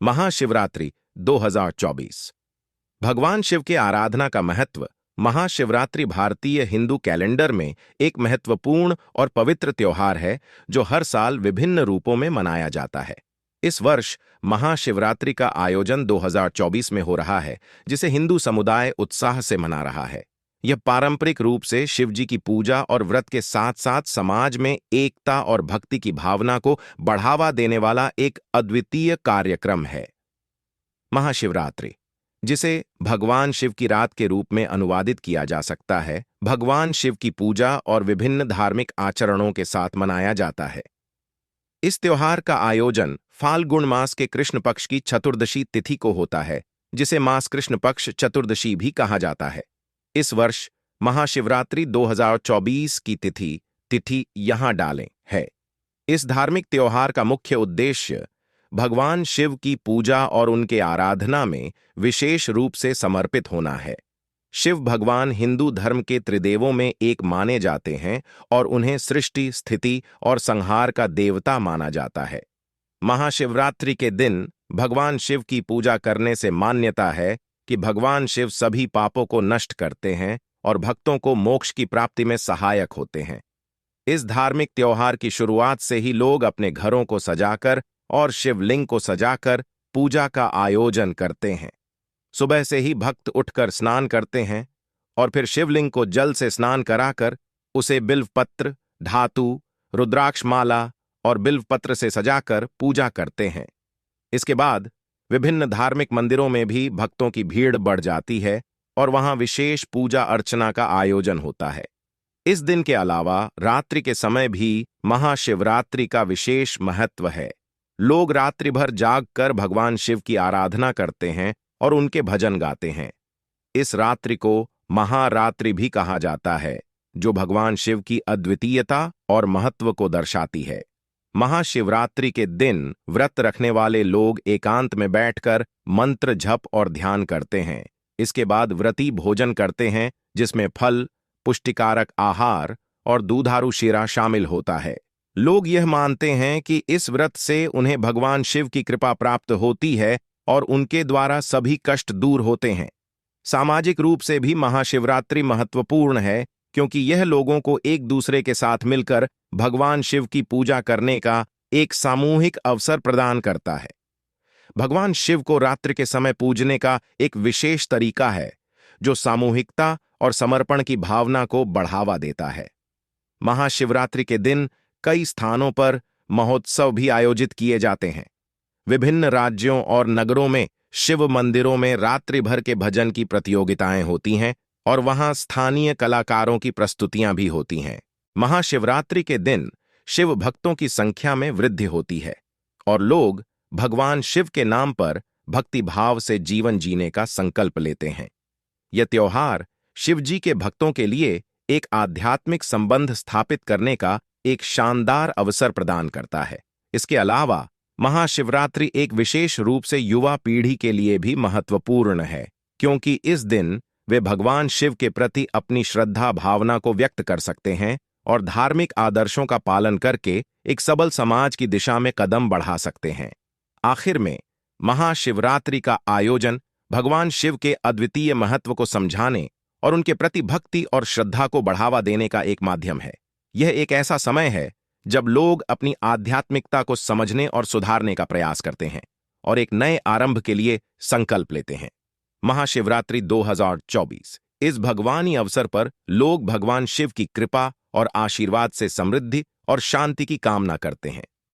महाशिवरात्रि 2024। भगवान शिव के आराधना का महत्व। महाशिवरात्रि भारतीय हिंदू कैलेंडर में एक महत्वपूर्ण और पवित्र त्योहार है जो हर साल विभिन्न रूपों में मनाया जाता है। इस वर्ष महाशिवरात्रि का आयोजन 2024 में हो रहा है, जिसे हिंदू समुदाय उत्साह से मना रहा है। यह पारंपरिक रूप से शिव जी की पूजा और व्रत के साथ साथ समाज में एकता और भक्ति की भावना को बढ़ावा देने वाला एक अद्वितीय कार्यक्रम है। महाशिवरात्रि, जिसे भगवान शिव की रात के रूप में अनुवादित किया जा सकता है, भगवान शिव की पूजा और विभिन्न धार्मिक आचरणों के साथ मनाया जाता है। इस त्योहार का आयोजन फाल्गुन मास के कृष्ण पक्ष की चतुर्दशी तिथि को होता है, जिसे मास कृष्ण पक्ष चतुर्दशी भी कहा जाता है। इस वर्ष महाशिवरात्रि 2024 की तिथि यहां डालें है। इस धार्मिक त्योहार का मुख्य उद्देश्य भगवान शिव की पूजा और उनके आराधना में विशेष रूप से समर्पित होना है। शिव भगवान हिंदू धर्म के त्रिदेवों में एक माने जाते हैं और उन्हें सृष्टि, स्थिति और संहार का देवता माना जाता है। महाशिवरात्रि के दिन भगवान शिव की पूजा करने से मान्यता है कि भगवान शिव सभी पापों को नष्ट करते हैं और भक्तों को मोक्ष की प्राप्ति में सहायक होते हैं। इस धार्मिक त्योहार की शुरुआत से ही लोग अपने घरों को सजाकर और शिवलिंग को सजाकर पूजा का आयोजन करते हैं। सुबह से ही भक्त उठकर स्नान करते हैं और फिर शिवलिंग को जल से स्नान कराकर उसे बिल्वपत्र, धातु, रुद्राक्ष माला और बिल्वपत्र से सजाकर पूजा करते हैं। इसके बाद विभिन्न धार्मिक मंदिरों में भी भक्तों की भीड़ बढ़ जाती है और वहां विशेष पूजा अर्चना का आयोजन होता है। इस दिन के अलावा रात्रि के समय भी महाशिवरात्रि का विशेष महत्व है। लोग रात्रि भर जागकर भगवान शिव की आराधना करते हैं और उनके भजन गाते हैं। इस रात्रि को महारात्रि भी कहा जाता है, जो भगवान शिव की अद्वितीयता और महत्व को दर्शाती है। महाशिवरात्रि के दिन व्रत रखने वाले लोग एकांत में बैठकर मंत्र जप और ध्यान करते हैं। इसके बाद व्रती भोजन करते हैं, जिसमें फल, पुष्टिकारक आहार और दूधारू शीरा शामिल होता है। लोग यह मानते हैं कि इस व्रत से उन्हें भगवान शिव की कृपा प्राप्त होती है और उनके द्वारा सभी कष्ट दूर होते हैं। सामाजिक रूप से भी महाशिवरात्रि महत्वपूर्ण है, क्योंकि यह लोगों को एक दूसरे के साथ मिलकर भगवान शिव की पूजा करने का एक सामूहिक अवसर प्रदान करता है। भगवान शिव को रात्रि के समय पूजने का एक विशेष तरीका है, जो सामूहिकता और समर्पण की भावना को बढ़ावा देता है। महाशिवरात्रि के दिन कई स्थानों पर महोत्सव भी आयोजित किए जाते हैं। विभिन्न राज्यों और नगरों में शिव मंदिरों में रात्रि भर के भजन की प्रतियोगिताएं होती हैं और वहां स्थानीय कलाकारों की प्रस्तुतियां भी होती हैं। महाशिवरात्रि के दिन शिव भक्तों की संख्या में वृद्धि होती है और लोग भगवान शिव के नाम पर भक्ति भाव से जीवन जीने का संकल्प लेते हैं। यह त्योहार शिव जी के भक्तों के लिए एक आध्यात्मिक संबंध स्थापित करने का एक शानदार अवसर प्रदान करता है। इसके अलावा महाशिवरात्रि एक विशेष रूप से युवा पीढ़ी के लिए भी महत्वपूर्ण है, क्योंकि इस दिन वे भगवान शिव के प्रति अपनी श्रद्धा भावना को व्यक्त कर सकते हैं और धार्मिक आदर्शों का पालन करके एक सबल समाज की दिशा में कदम बढ़ा सकते हैं। आखिर में, महाशिवरात्रि का आयोजन भगवान शिव के अद्वितीय महत्व को समझाने और उनके प्रति भक्ति और श्रद्धा को बढ़ावा देने का एक माध्यम है। यह एक ऐसा समय है जब लोग अपनी आध्यात्मिकता को समझने और सुधारने का प्रयास करते हैं और एक नए आरंभ के लिए संकल्प लेते हैं। महाशिवरात्रि 2024, इस भगवानी अवसर पर लोग भगवान शिव की कृपा और आशीर्वाद से समृद्धि और शांति की कामना करते हैं।